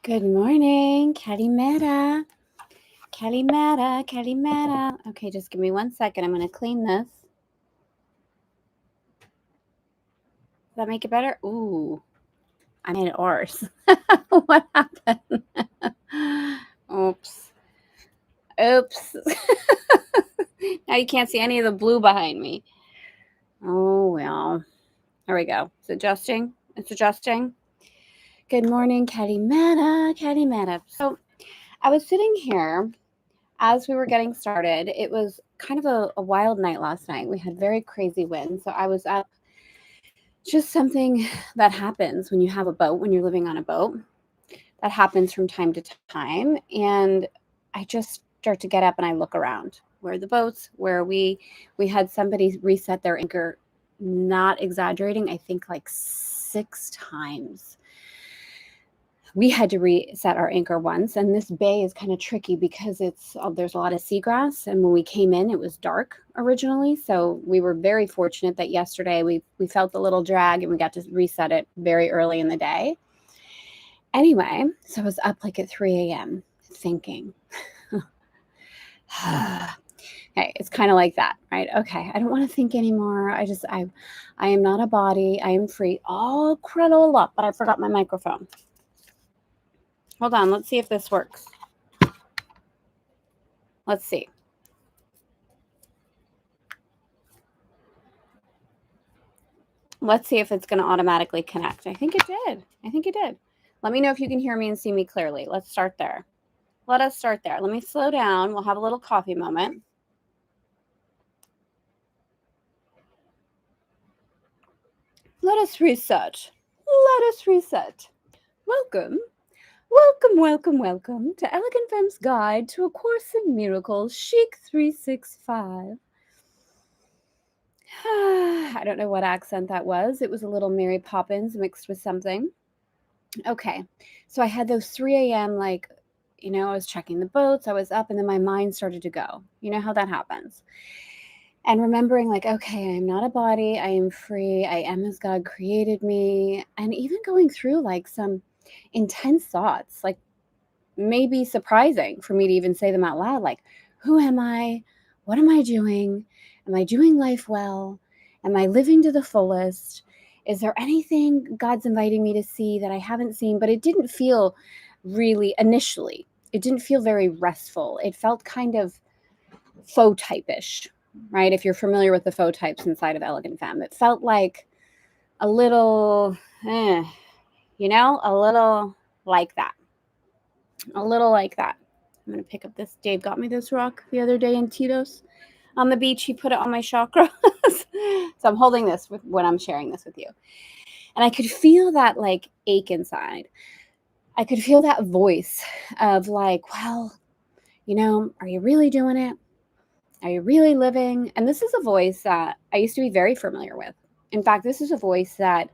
Good morning, Kalimera. Kalimera, Kalimera. Okay, just give me 1 second. I'm going to clean this. Does that make it better? Ooh, I made it worse. What happened? Oops. Oops. Now you can't see any of the blue behind me. Oh, well. There we go. It's adjusting. It's adjusting. Good morning, Kalimera, Kalimera. So I was sitting here as we were getting started. It was kind of a wild night last night. We had very crazy winds. So I was up. Just something that happens when you have a boat, when you're living on a boat. That happens from time to time. And I just start to get up and I look around. Where are the boats? Where we had somebody reset their anchor, not exaggerating, I think like 6 times. We had to reset our anchor once, and this bay is kind of tricky because there's a lot of seagrass, and when we came in it was dark originally, so we were very fortunate that yesterday we felt a little drag and we got to reset it very early in the day. Anyway, so I was up like at 3 a.m. thinking. Hey, it's kind of like that, right? Okay, I don't want to think anymore. I am not a body. I am free. All crudle up, but I forgot my microphone. Hold on, let's see if this works. Let's see. Let's see if it's going to automatically connect. I think it did. Let me know if you can hear me and see me clearly. Let's start there. Let us start there. Let me slow down. We'll have a little coffee moment. Let us reset. Welcome to Elegant Femme's Guide to A Course in Miracles, Chic 365. I don't know what accent that was. It was a little Mary Poppins mixed with something. Okay, so I had those 3 a.m. I was checking the boats, I was up, and then my mind started to go. You know how that happens. And remembering okay, I am not a body, I am free, I am as God created me. And even going through some intense thoughts, maybe surprising for me to even say them out loud, who am I? What am I doing? Am I doing life well? Am I living to the fullest? Is there anything God's inviting me to see that I haven't seen? But it didn't feel really, initially, it didn't feel very restful. It felt kind of faux type-ish, right? If you're familiar with the faux types inside of Elegant Femme, it felt like a little, a little like that. A little like that. I'm going to pick up this. Dave got me this rock the other day in Tito's on the beach. He put it on my chakras. So I'm holding this when I'm sharing this with you. And I could feel that ache inside. I could feel that voice of well, are you really doing it? Are you really living? And this is a voice that I used to be very familiar with. In fact, this is a voice that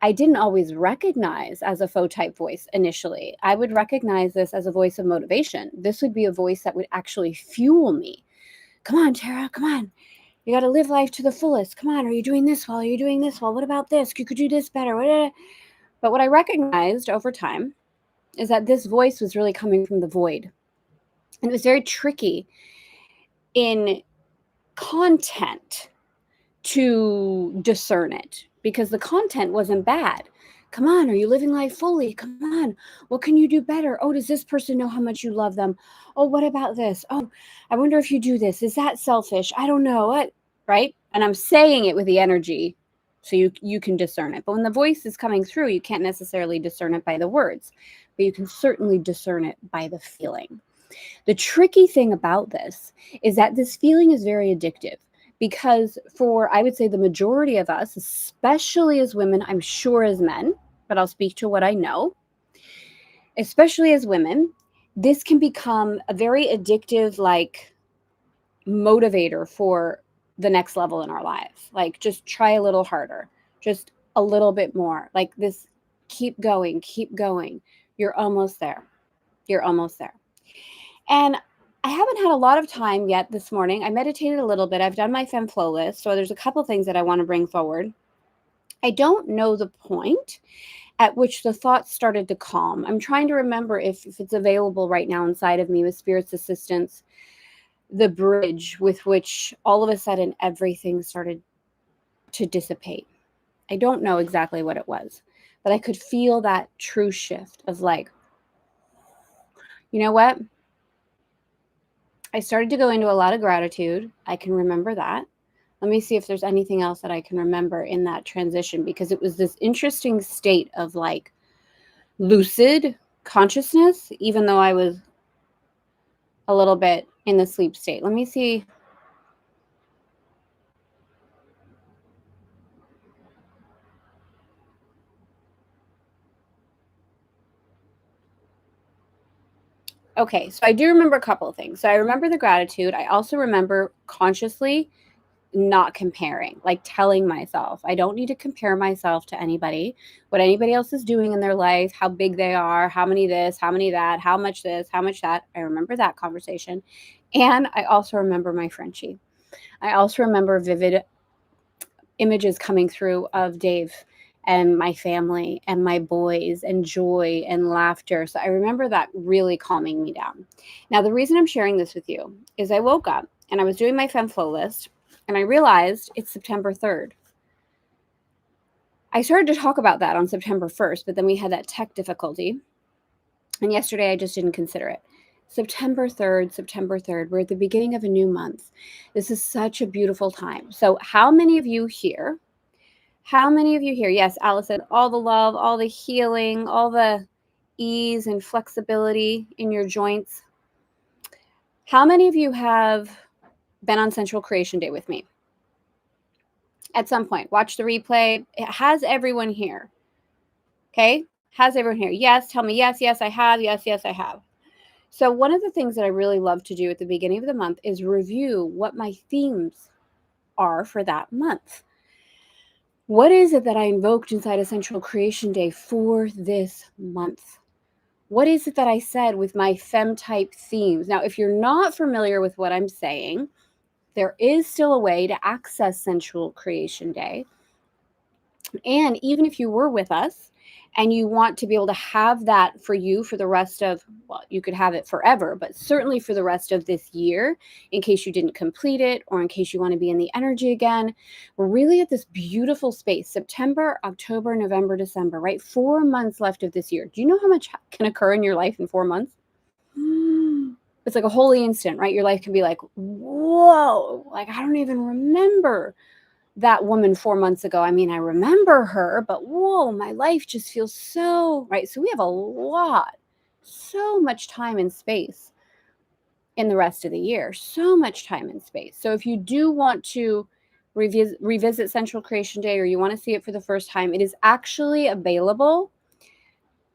I didn't always recognize as a faux type voice initially. I would recognize this as a voice of motivation. This would be a voice that would actually fuel me. Come on, Tara, come on. You got to live life to the fullest. Come on, are you doing this well? Are you doing this well? What about this? You could do this better. But what I recognized over time is that this voice was really coming from the void. And it was very tricky in content to discern it because the content wasn't bad. Come on, are you living life fully? Come on, what can you do better? Oh, does this person know how much you love them? Oh, what about this? Oh, I wonder if you do this. Is that selfish? I don't know. What? Right? And I'm saying it with the energy so you can discern it. But when the voice is coming through, you can't necessarily discern it by the words, but you can certainly discern it by the feeling. The tricky thing about this is that this feeling is very addictive. Because for, I would say, the majority of us, especially as women, I'm sure as men, but I'll speak to what I know, especially as women, this can become a very addictive, motivator for the next level in our lives. Just try a little harder, just a little bit more. This, keep going. You're almost there. And I haven't had a lot of time yet this morning. I meditated a little bit. I've done my Femme Flow list. So there's a couple things that I want to bring forward. I don't know the point at which the thoughts started to calm. I'm trying to remember if it's available right now inside of me with Spirit's assistance, the bridge with which all of a sudden everything started to dissipate. I don't know exactly what it was, but I could feel that true shift of like, you know what? I started to go into a lot of gratitude. I can remember that. Let me see if there's anything else that I can remember in that transition, because it was this interesting state of like lucid consciousness, even though I was a little bit in the sleep state. Let me see. Okay, so I do remember a couple of things. So I remember the gratitude. I also remember consciously not comparing, like telling myself, I don't need to compare myself to anybody, what anybody else is doing in their life, how big they are, how many this, how many that, how much this, how much that. I remember that conversation. And I also remember my Frenchie. I also remember vivid images coming through of Dave and my family and my boys and joy and laughter. So I remember that really calming me down. Now, the reason I'm sharing this with you is I woke up and I was doing my Femme flow list and I realized it's September 3rd. I started to talk about that on September 1st, but then we had that tech difficulty. And yesterday I just didn't consider it. September 3rd, we're at the beginning of a new month. This is such a beautiful time. So how many of you here, yes, Allison, all the love, all the healing, all the ease and flexibility in your joints. How many of you have been on Sensual Creation Day with me? At some point, watch the replay. It has everyone here. Okay? Has everyone here? Yes, tell me yes, yes, I have. Yes, yes, I have. So one of the things that I really love to do at the beginning of the month is review what my themes are for that month. What is it that I invoked inside Essential Creation Day for this month? What is it that I said with my Femme type themes? Now, if you're not familiar with what I'm saying, there is still a way to access Sensual Creation Day. And even if you were with us and you want to be able to have that for you for the rest of, well, you could have it forever, but certainly for the rest of this year, in case you didn't complete it or in case you want to be in the energy again, we're really at this beautiful space, September, October, November, December, right? 4 months left of this year. Do you know how much can occur in your life in 4 months? It's like a holy instant, right? Your life can be like, whoa, like I don't even remember that woman 4 months ago. I mean, I remember her, but whoa, my life just feels so, right? So we have a lot, so much time and space in the rest of the year, so much time and space. So if you do want to revisit Central Creation Day, or you want to see it for the first time, it is actually available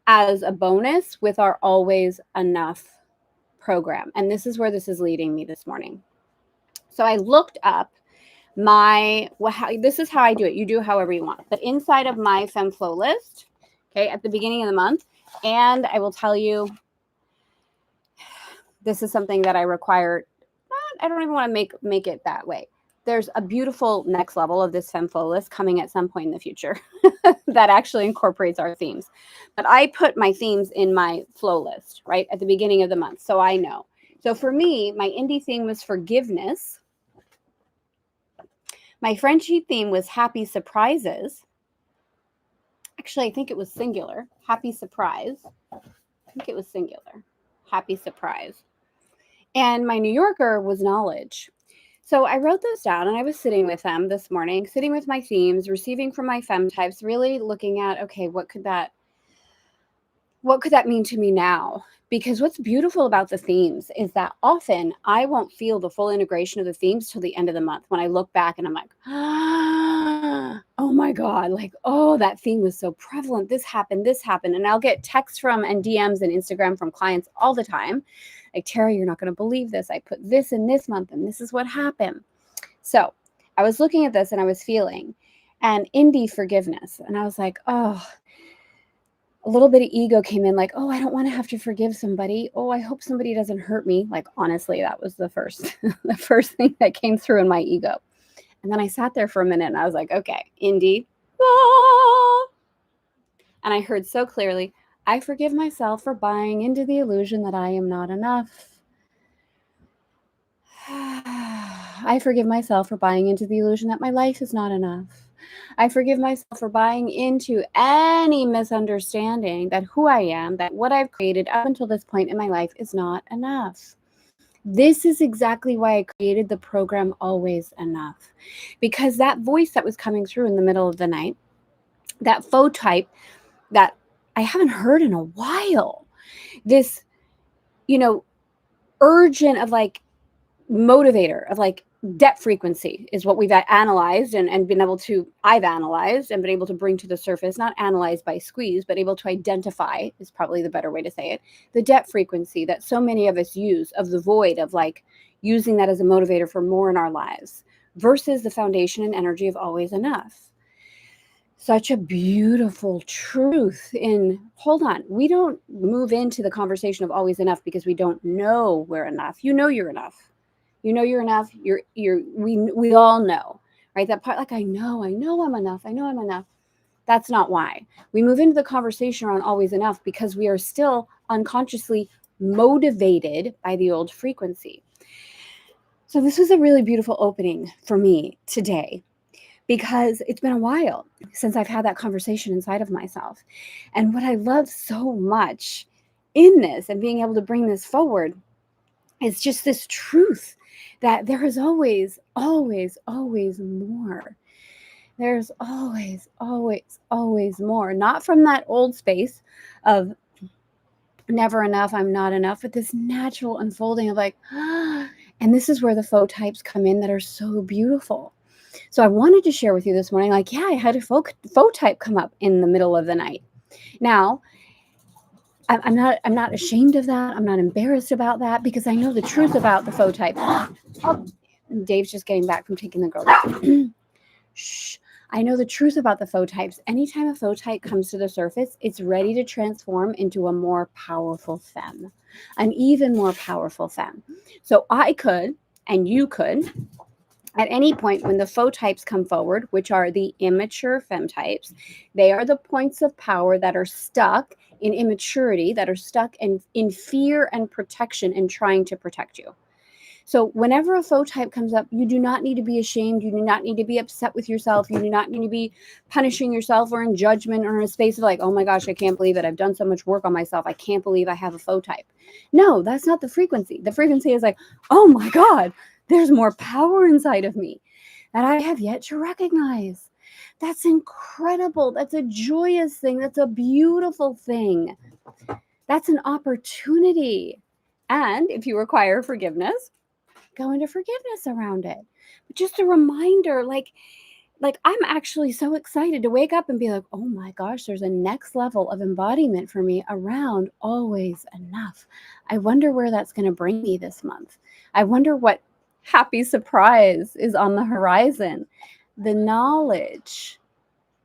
as a bonus with our Always Enough program. And this is where this is leading me this morning. So I looked up this is how I do it. You do however you want. But inside of my Femme Flow list, okay, at the beginning of the month, and I will tell you, this is something that I require. I don't even want to make it that way. There's a beautiful next level of this Femme Flow list coming at some point in the future that actually incorporates our themes. But I put my themes in my flow list, right, at the beginning of the month. So I know. So for me, my indie theme was forgiveness. My Frenchie theme was happy surprises. Actually, I think it was singular. Happy surprise. I think it was singular. Happy surprise. And my New Yorker was knowledge. So I wrote those down and I was sitting with them this morning, sitting with my themes, receiving from my Femme types, really looking at, okay, what could that mean to me now? Because what's beautiful about the themes is that often I won't feel the full integration of the themes till the end of the month when I look back and I'm like, oh my God, like, oh, that theme was so prevalent. This happened. And I'll get texts from and DMs and Instagram from clients all the time. Like, Tara, you're not going to believe this. I put this in this month and this is what happened. So I was looking at this and I was feeling and indie forgiveness. And I was like, oh, a little bit of ego came in, like, oh, I don't want to have to forgive somebody. Oh, I hope somebody doesn't hurt me. Like, honestly, that was the first thing that came through in my ego. And then I sat there for a minute and I was like, okay, Indy, And I heard so clearly, I forgive myself for buying into the illusion that I am not enough. I forgive myself for buying into the illusion that my life is not enough. I forgive myself for buying into any misunderstanding that who I am, that what I've created up until this point in my life is not enough. This is exactly why I created the program Always Enough. Because that voice that was coming through in the middle of the night, that faux type that I haven't heard in a while, this, urgent of like motivator of like debt frequency is what we've analyzed and been able to, I've analyzed and been able to bring to the surface, not analyzed by squeeze, but able to identify is probably the better way to say it. The debt frequency that so many of us use of the void of like using that as a motivator for more in our lives versus the foundation and energy of always enough. Such a beautiful truth in, hold on, we don't move into the conversation of always enough because we don't know we're enough. You know you're enough. You know you're enough. We all know, right? That part, like, I know I'm enough. I know I'm enough. That's not why. We move into the conversation around always enough because we are still unconsciously motivated by the old frequency. So this was a really beautiful opening for me today because it's been a while since I've had that conversation inside of myself. And what I love so much in this and being able to bring this forward is just this truth that there is always, always, always more. There's always, always, always more. Not from that old space of never enough, I'm not enough, but this natural unfolding of like, and this is where the faux types come in that are so beautiful. So I wanted to share with you this morning, like, yeah, I had a faux type come up in the middle of the night. Now, I'm not ashamed of that. I'm not embarrassed about that because I know the truth about the faux type. Oh, Dave's just getting back from taking the girls. Shh. I know the truth about the faux types. Anytime a faux type comes to the surface, it's ready to transform into a more powerful femme, an even more powerful femme. So I could, and you could, at any point when the faux types come forward, which are the immature femme types, they are the points of power that are stuck in immaturity, that are stuck in fear and protection and trying to protect you. So whenever a faux type comes up, you do not need to be ashamed. You do not need to be upset with yourself. You do not need to be punishing yourself or in judgment or in a space of like, oh my gosh, I can't believe it. I've done so much work on myself. I can't believe I have a faux type. No, that's not the frequency. The frequency is like, oh my God, there's more power inside of me that I have yet to recognize. That's incredible. That's a joyous thing. That's a beautiful thing. That's an opportunity. And if you require forgiveness, go into forgiveness around it. But just a reminder, like I'm actually so excited to wake up and be like, oh my gosh, there's a next level of embodiment for me around always enough. I wonder where that's going to bring me this month. I wonder what happy surprise is on the horizon. The knowledge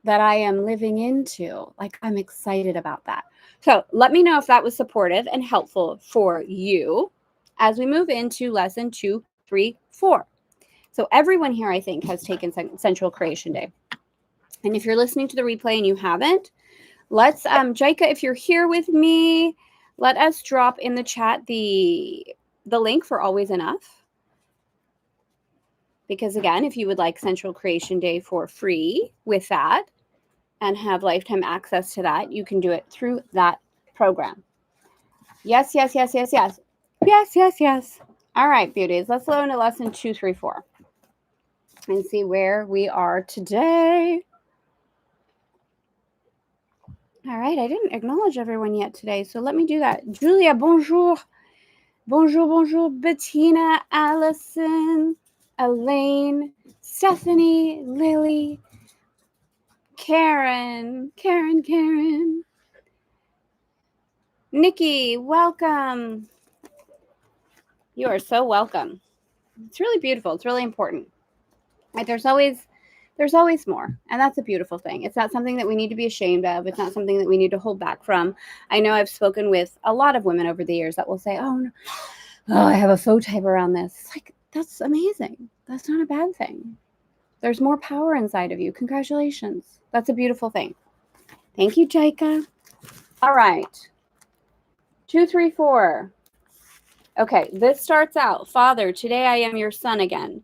that I am living into, like I'm excited about that. So let me know if that was supportive and helpful for you as we move into lesson 2, 3, 4. So everyone here, I think, has taken Sensual Creation Day. And if you're listening to the replay and you haven't, let's, Jaika, if you're here with me, let us drop in the chat the link for Always Enough. Because again, if you would like Sensual Creation Day for free with that and have lifetime access to that, you can do it through that program. Yes, yes, yes, yes, yes. Yes, yes, yes. All right, beauties. Let's go into lesson 2, 3, 4 and see where we are today. All right, I didn't acknowledge everyone yet today, so let me do that. Julia, bonjour. Bonjour, bonjour. Bettina, Allison, Elaine, Stephanie, Lily, Karen. Nikki, welcome. You are so welcome. It's really beautiful. It's really important. Like there's always more, and that's a beautiful thing. It's not something that we need to be ashamed of. It's not something that we need to hold back from. I know I've spoken with a lot of women over the years that will say, oh, no, I have a faux type around this. It's like, that's amazing. That's not a bad thing. There's more power inside of you. Congratulations. That's a beautiful thing. Thank you, Jaika. All right. 2, 3, 4. Okay, this starts out, Father, today I am your son again.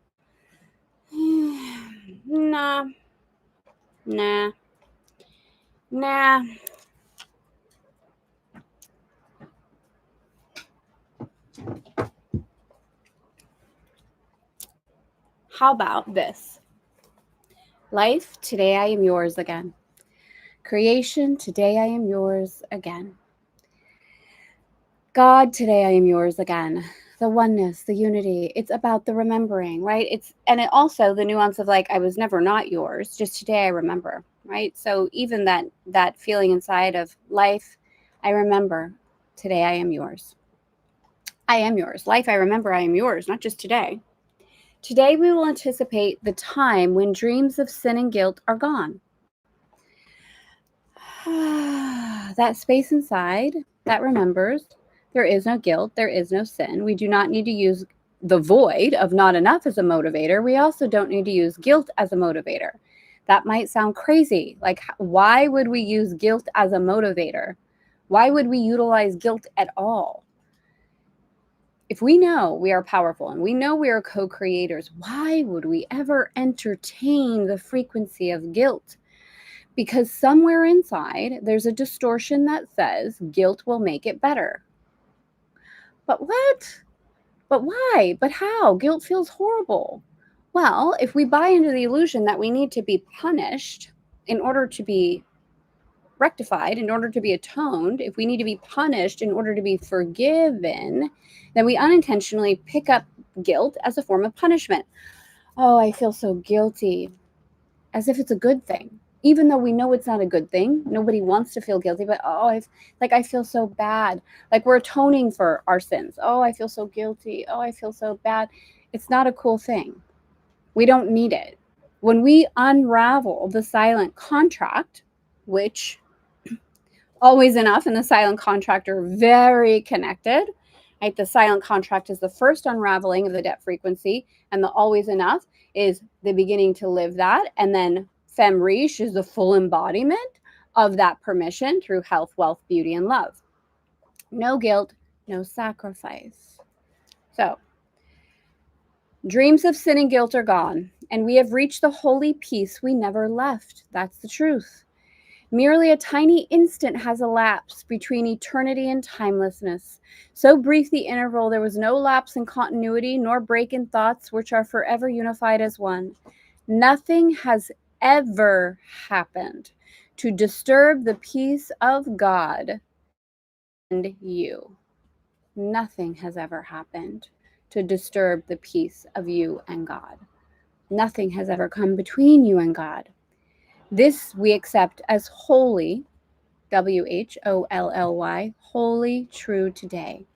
Nah. How about this? Life, today I am yours again. Creation, today I am yours again. God, today I am yours again. The oneness, the unity. It's about the remembering, right? And it also the nuance of like, I was never not yours, just today I remember, right? So even that feeling inside of life, I remember, today I am yours. I am yours. Life, I remember I am yours, not just today. Today we will anticipate the time when dreams of sin and guilt are gone. That space inside that remembers there is no guilt, there is no sin. We do not need to use the void of not enough as a motivator. We also don't need to use guilt as a motivator. That might sound crazy. Like, why would we use guilt as a motivator? Why would we utilize guilt at all? If we know we are powerful and we know we are co-creators, why would we ever entertain the frequency of guilt? Because somewhere inside, there's a distortion that says guilt will make it better. But what? But why? But how? Guilt feels horrible. Well, if we buy into the illusion that we need to be punished in order to be rectified, in order to be atoned, if we need to be punished in order to be forgiven, then we unintentionally pick up guilt as a form of punishment. Oh, I feel so guilty, as if it's a good thing. Even though we know it's not a good thing, nobody wants to feel guilty, but I feel so bad. Like we're atoning for our sins. Oh, I feel so guilty. Oh, I feel so bad. It's not a cool thing. We don't need it. When we unravel the silent contract, which always enough and the silent contract are very connected, right? The silent contract is the first unraveling of the debt frequency, and the always enough is the beginning to live that. And then Femme Riche is the full embodiment of that permission through health, wealth, beauty, and love. No guilt, no sacrifice. So, dreams of sin and guilt are gone, and we have reached the holy peace we never left. That's the truth. Merely a tiny instant has elapsed between eternity and timelessness. So brief the interval, there was no lapse in continuity, nor break in thoughts which are forever unified as one. Nothing has ever happened to disturb the peace of God and you. Nothing has ever happened to disturb the peace of you and God. Nothing has ever come between you and God. This we accept as holy, WHOLLY, holy, true today.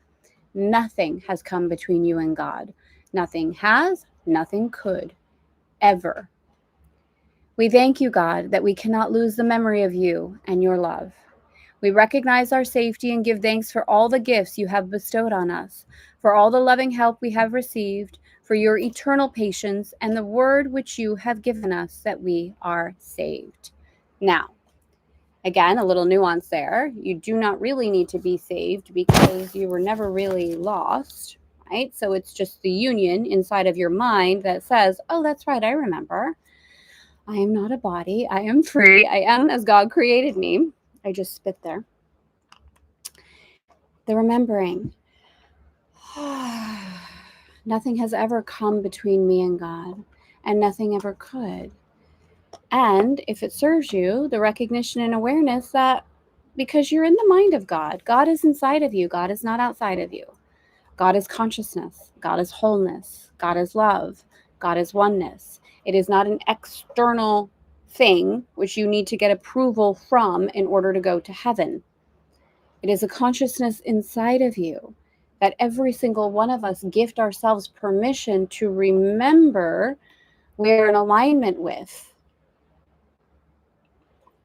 Nothing has come between you and God. Nothing has, nothing could, ever. We thank you, God, that we cannot lose the memory of you and your love. We recognize our safety and give thanks for all the gifts you have bestowed on us, for all the loving help we have received, for your eternal patience, and the word which you have given us that we are saved. Now, again, a little nuance there. You do not really need to be saved because you were never really lost, right? So it's just the union inside of your mind that says, oh, that's right, I remember. I am not a body. I am free. I am as God created me. I just spit there. The remembering. Nothing has ever come between me and God, and nothing ever could. And if it serves you, the recognition and awareness that because you're in the mind of God, God is inside of you, God is not outside of you. God is consciousness, God is wholeness, God is love, God is oneness. It is not an external thing which you need to get approval from in order to go to heaven. It is a consciousness inside of you that every single one of us gift ourselves permission to remember we're in alignment with.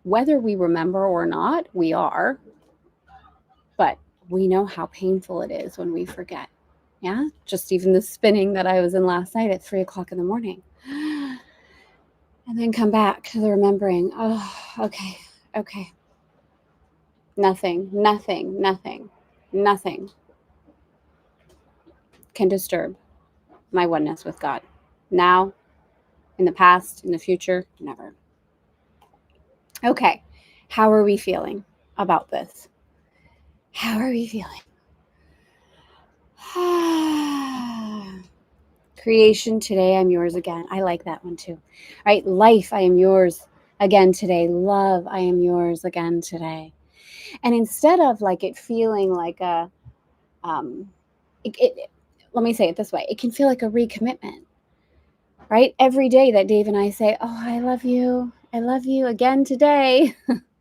Whether we remember or not, we are, but we know how painful it is when we forget. Yeah, just even the spinning that I was in last night at 3 o'clock in the morning. And then come back to the remembering. Oh, okay. Nothing, nothing, nothing, nothing can disturb my oneness with God. Now, in the past, in the future, never. Okay, how are we feeling about this? How are we feeling? Creation, today I'm yours again. I like that one too. All right, life, I am yours again today. Love, I am yours again today. And instead of like it feeling like a, let me say it this way, it can feel like a recommitment, right? Every day that Dave and I say, oh, I love you again today,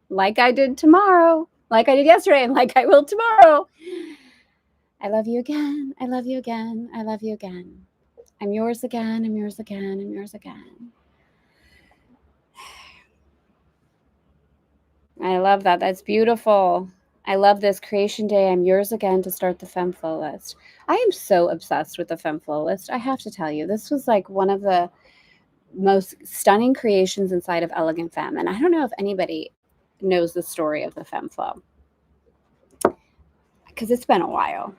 like I did tomorrow, like I did yesterday, and like I will tomorrow. I love you again. I love you again. I love you again. I'm yours again. I'm yours again. I'm yours again. I love that. That's beautiful. I love this creation day. I'm yours again to start the Femme Flow list. I am so obsessed with the Femme Flow list. I have to tell you, this was like one of the most stunning creations inside of Elegant Femme. And I don't know if anybody knows the story of the Femme Flow because it's been a while.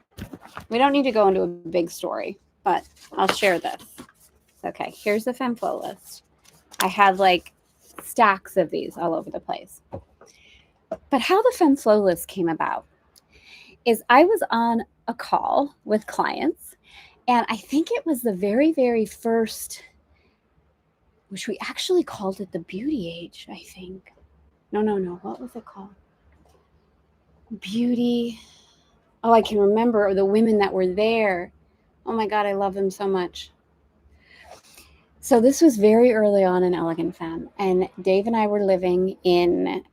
We don't need to go into a big story, but I'll share this. Okay, here's the Femme Flow list. I have like stacks of these all over the place. But how the Femme Flow list came about is I was on a call with clients, and I think it was the very, very first, which we actually called it the beauty age, I think. No. What was it called? Beauty. Oh, I can remember the women that were there. Oh my God, I love them so much. So this was very early on in Elegant Femme, and Dave and I were living in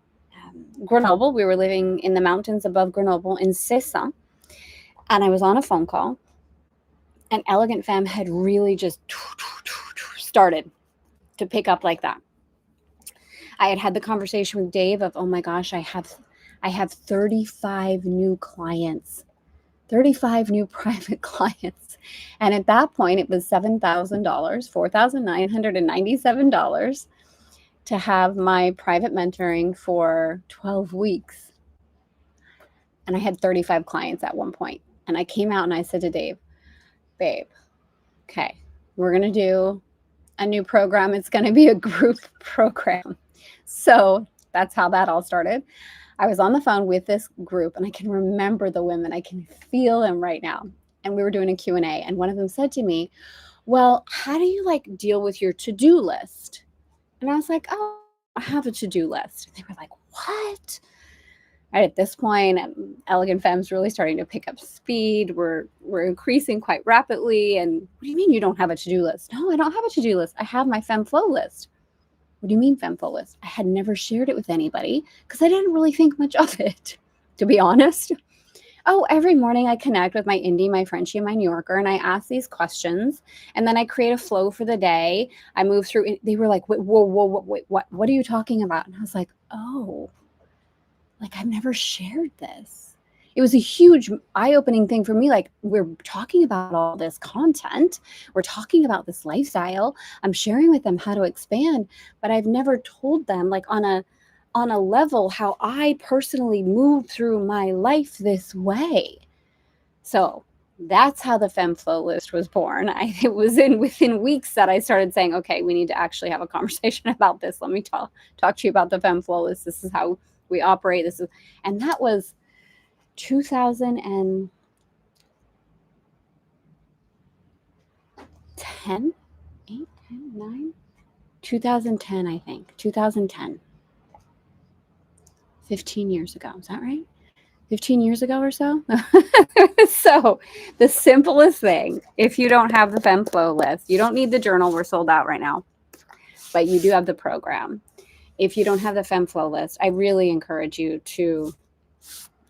Grenoble. We were living in the mountains above Grenoble in Cesson, and I was on a phone call, and Elegant Femme had really just started to pick up like that. I had the conversation with Dave of, oh my gosh, I have 35 new clients, 35 new private clients. And at that point, it was $7,000, $4,997 to have my private mentoring for 12 weeks. And I had 35 clients at one point. And I came out and I said to Dave, babe, okay, we're going to do a new program. It's going to be a group program. So that's how that all started. I was on the phone with this group, and I can remember the women. I can feel them right now. And we were doing a Q&A, and one of them said to me, well, how do you like deal with your to-do list? And I was like, oh, I have a to-do list. They were like, what? Right at this point, Elegant Femme's really starting to pick up speed. We're increasing quite rapidly. And what do you mean you don't have a to-do list? No, I don't have a to-do list. I have my Femme Flow list. What do you mean Femme Flow list? I had never shared it with anybody because I didn't really think much of it, to be honest. Oh, every morning I connect with my indie, my Frenchie, and my New Yorker, and I ask these questions, and then I create a flow for the day. I move through. They were like, wait, whoa, wait, what are you talking about? And I was like, oh, like I've never shared this. It was a huge eye-opening thing for me. Like, we're talking about all this content. We're talking about this lifestyle. I'm sharing with them how to expand, but I've never told them like on a level how I personally move through my life this way. So that's how the Femme Flow list was born. It was within weeks that I started saying, okay, we need to actually have a conversation about this. Let me talk to you about the Femme Flow list. This is how we operate. And that was 2010, 8, 10, 9, 2010, I think. 2010. 15 years ago. Is that right? 15 years ago or so? So the simplest thing, if you don't have the Femme Flow list, you don't need the journal. We're sold out right now. But you do have the program. If you don't have the Femme Flow list, I really encourage you to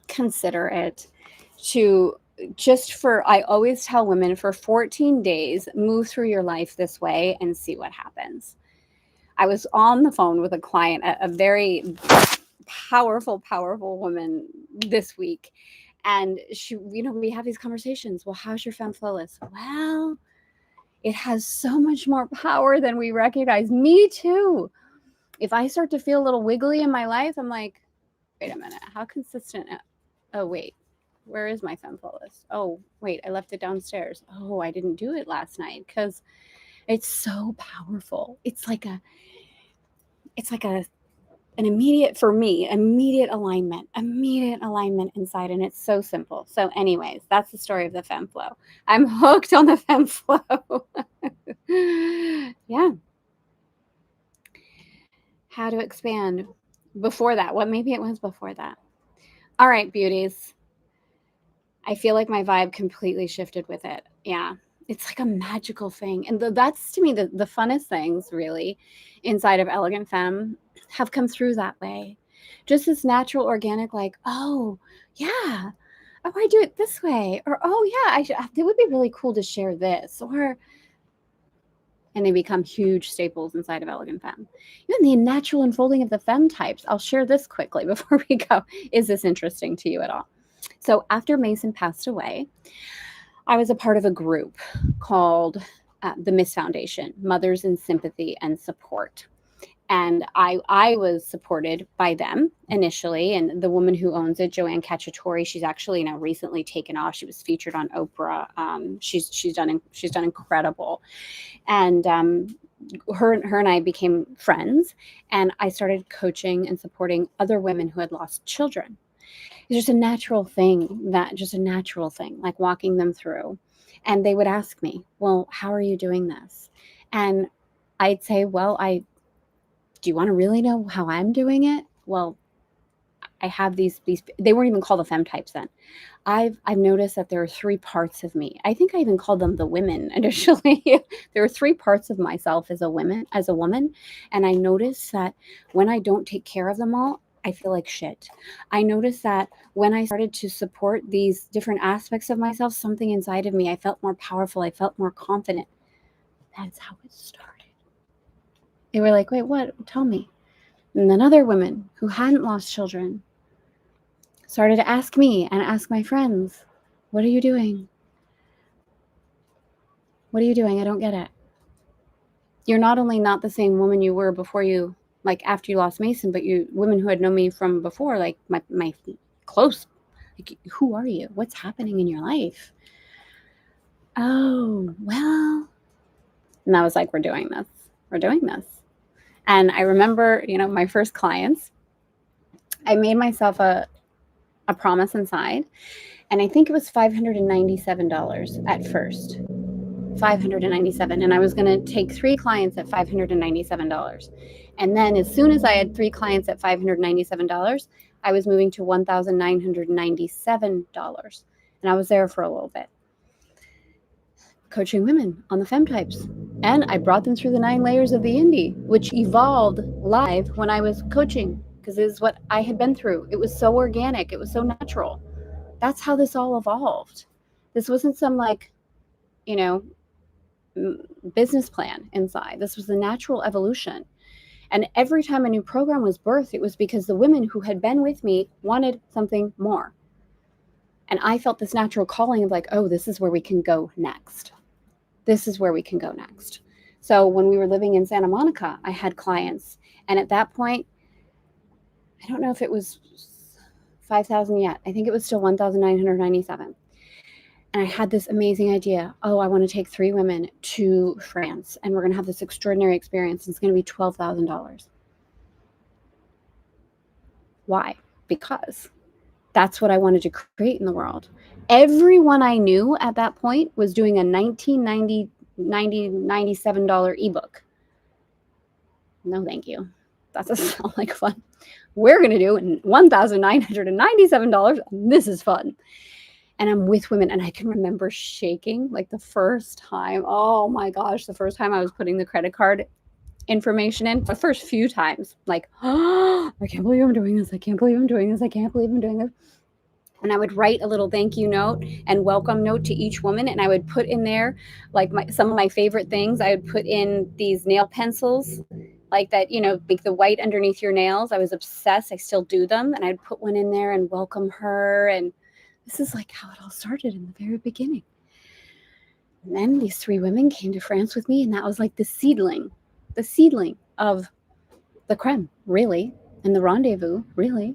consider it. I always tell women, for 14 days, move through your life this way and see what happens. I was on the phone with a client, a very powerful woman this week. And she, we have these conversations. Well, how's your Femme Flow list? Well, it has so much more power than we recognize. Me too. If I start to feel a little wiggly in my life, I'm like, Wait a minute. How consistent? Oh, wait. Where is my Femme list? Oh, wait. I left it downstairs. Oh, I didn't do it last night because it's so powerful. It's like an immediate, for me, immediate alignment inside, and it's so simple. So anyways, that's the story of the Femme Flow. I'm hooked on the Femme Flow. Yeah. How to expand before that. What maybe it was before that. All right, beauties. I feel like my vibe completely shifted with it. Yeah. It's like a magical thing. And that's to me the funnest things really inside of Elegant Femme have come through that way. Just this natural, organic, like, oh, yeah. Oh, I do it this way. Or, oh, yeah, it would be really cool to share this. And they become huge staples inside of Elegant Femme. Even the natural unfolding of the Femme types. I'll share this quickly before we go. Is this interesting to you at all? So after Mason passed away, I was a part of a group called the Miss Foundation, Mothers in Sympathy and Support. And I was supported by them initially. And the woman who owns it, Joanne Cacciatore, she's actually now recently taken off. She was featured on Oprah. She's done incredible. And her and I became friends. And I started coaching and supporting other women who had lost children. It's just a natural thing, like walking them through. And they would ask me, well, how are you doing this? And I'd say, well, do you want to really know how I'm doing it? Well, I have these, they weren't even called the Femme types then. I've noticed that there are 3 parts of me. I think I even called them the women initially. There are 3 parts of myself as a woman. And I noticed that when I don't take care of them all, I feel like shit. I noticed that when I started to support these different aspects of myself, something inside of me, I felt more powerful. I felt more confident. That's how it started. They were like, wait, what? Tell me. And then other women who hadn't lost children started to ask me and ask my friends, what are you doing? What are you doing? I don't get it. You're not only not the same woman you were before you, like after you lost Mason, but you women who had known me from before, like my close, like, who are you? What's happening in your life? Oh, well. And I was like, we're doing this. And I remember, my first clients, I made myself a promise inside. And I think it was $597 at first. $597. And I was going to take 3 clients at $597. And then as soon as I had 3 clients at $597, I was moving to $1,997. And I was there for a little bit, coaching women on the Femme types. And I brought them through the 9 layers of the indie, which evolved live when I was coaching, because it is what I had been through. It was so organic. It was so natural. That's how this all evolved. This wasn't some business plan inside. This was the natural evolution. And every time a new program was birthed, it was because the women who had been with me wanted something more. And I felt this natural calling of like, oh, this is where we can go next. So when we were living in Santa Monica, I had clients. And at that point, I don't know if it was 5,000 yet. I think it was still 1,997. And I had this amazing idea. Oh, I want to take 3 women to France, and we're going to have this extraordinary experience. It's going to be $12,000. Why? Because that's what I wanted to create in the world. Everyone I knew at that point was doing a $97 ebook. No, thank you. That doesn't sound like fun. We're going to do $1,997. This is fun. And I'm with women, and I can remember shaking like the first time. Oh my gosh, the first time I was putting the credit card information in, the first few times, like, oh, I can't believe I'm doing this. I can't believe I'm doing this. And I would write a little thank you note and welcome note to each woman. And I would put in there like some of my favorite things. I would put in these nail pencils like that, make the white underneath your nails. I was obsessed. I still do them. And I'd put one in there and welcome her. And this is like how it all started in the very beginning. And then these 3 women came to France with me, and that was like the seedling of the creme, really, and the rendezvous, really.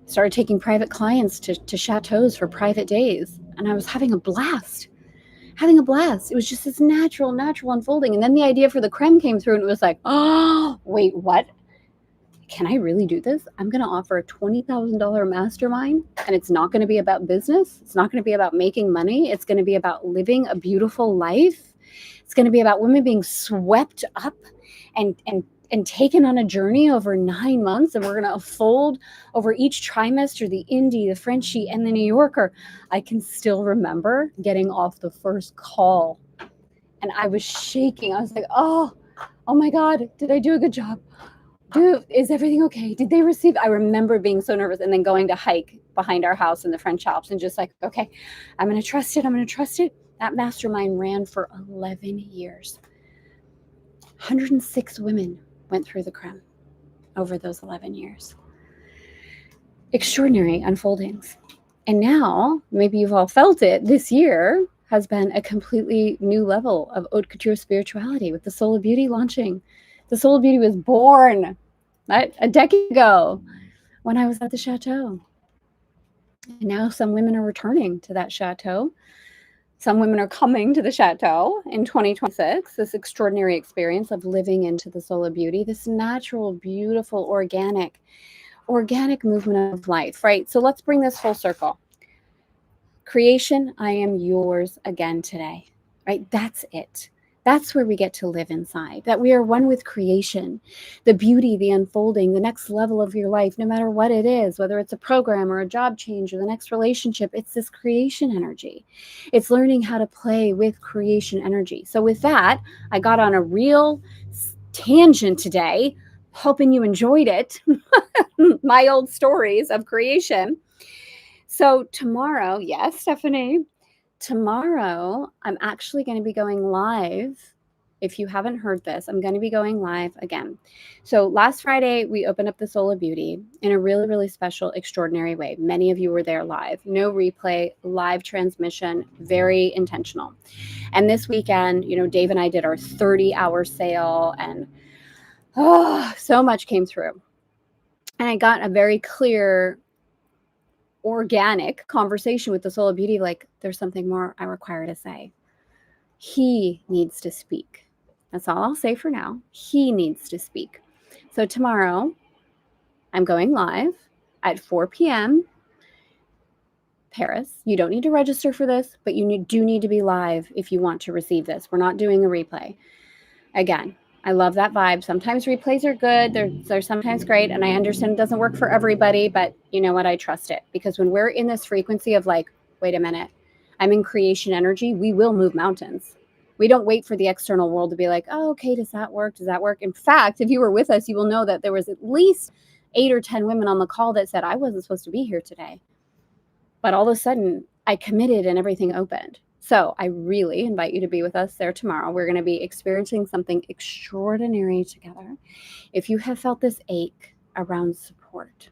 Started taking private clients to chateaus for private days. And I was having a blast. It was just this natural unfolding. And then the idea for the creme came through and it was like, oh, wait, what? Can I really do this? I'm going to offer a $20,000 mastermind, and it's not going to be about business. It's not going to be about making money. It's going to be about living a beautiful life. It's going to be about women being swept up and taken on a journey over 9 months. And we're going to unfold over each trimester, the Indie, the Frenchie, and the New Yorker. I can still remember getting off the first call and I was shaking. I was like, oh my God, did I do a good job? Dude, is everything okay? Did they receive? I remember being so nervous and then going to hike behind our house in the French Alps and just like, okay, I'm going to trust it. That mastermind ran for 11 years. 106 women went through the creme over those 11 years. Extraordinary unfoldings. And now, maybe you've all felt it, this year has been a completely new level of haute couture spirituality with the Soul of Beauty launching. The Soul of Beauty was born a decade ago when I was at the chateau. And now some women are returning to that chateau. Some women are coming to the chateau in 2026, this extraordinary experience of living into the Soul of Beauty, this natural, beautiful, organic movement of life, right? So let's bring this full circle. Creation, I am yours again today, right? That's it. That's where we get to live inside, that we are one with creation, the beauty, the unfolding, the next level of your life, no matter what it is, whether it's a program or a job change or the next relationship, it's this creation energy. It's learning how to play with creation energy. So with that, I got on a real tangent today, hoping you enjoyed it. My old stories of creation. So tomorrow, yes, Stephanie, tomorrow I'm actually going to be going live. If you haven't heard this, I'm going to be going live again. So last Friday, we opened up the Soul of Beauty in a really, really special, extraordinary way. Many of you were there live, no replay, live transmission, very intentional. And this weekend, Dave and I did our 30-hour sale and so much came through. And I got a very clear organic conversation with the Soul of Beauty, like there's something more I require to say. He needs to speak. That's all I'll say for now. He needs to speak. So tomorrow, I'm going live at 4 p.m. Paris. You don't need to register for this, but you do need to be live if you want to receive this. We're not doing a replay. Again, I love that vibe. Sometimes replays are good. They're sometimes great. And I understand it doesn't work for everybody, but you know what? I trust it. Because when we're in this frequency of like, wait a minute, I'm in creation energy, we will move mountains. We don't wait for the external world to be like, oh, okay, does that work? In fact, if you were with us, you will know that there was at least 8 or 10 women on the call that said, I wasn't supposed to be here today. But all of a sudden, I committed and everything opened. So I really invite you to be with us there tomorrow. We're going to be experiencing something extraordinary together. If you have felt this ache around support,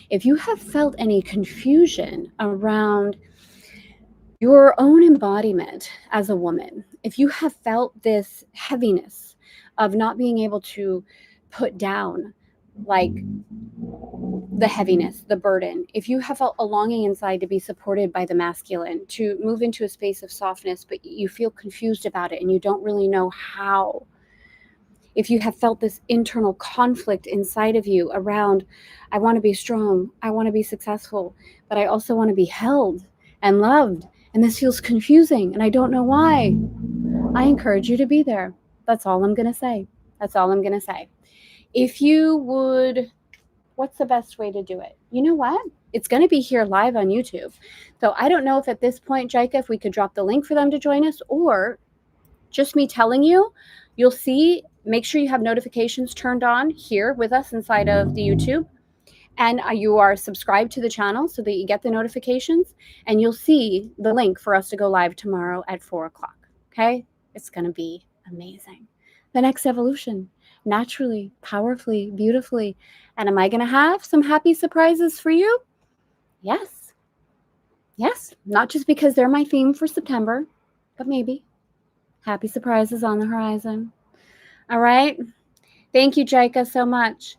if you have felt any confusion around your own embodiment as a woman, if you have felt this heaviness of not being able to put down like the heaviness, the burden, if you have felt a longing inside to be supported by the masculine, to move into a space of softness, but you feel confused about it and you don't really know how, if you have felt this internal conflict inside of you around, I want to be strong, I want to be successful, but I also want to be held and loved, and this feels confusing and I don't know why, I encourage you to be there. That's all I'm going to say. If you would, what's the best way to do it? You know what? It's going to be here live on YouTube. So I don't know if at this point, Jaika, if we could drop the link for them to join us, or just me telling you, you'll see, make sure you have notifications turned on here with us inside of the YouTube. And you are subscribed to the channel so that you get the notifications. And you'll see the link for us to go live tomorrow at 4 o'clock. Okay? It's going to be amazing. The next evolution, naturally, powerfully, beautifully. And am I going to have some happy surprises for you? Yes. Yes. Not just because they're my theme for September, but maybe. Happy surprises on the horizon. All right. Thank you, Jaika, so much.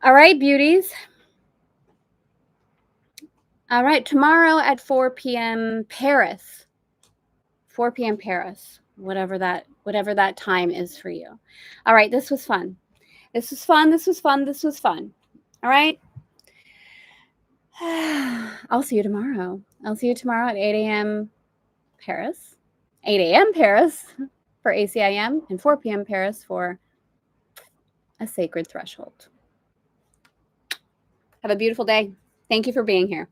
All right, beauties. All right, tomorrow at 4 p.m. Paris. 4 p.m. Paris, whatever that time is for you. All right, this was fun. This was fun. This was fun. This was fun. All right. I'll see you tomorrow. I'll see you tomorrow at 8 a.m. Paris, 8 a.m. Paris for ACIM, and 4 p.m. Paris for A Sacred Threshold. Have a beautiful day. Thank you for being here.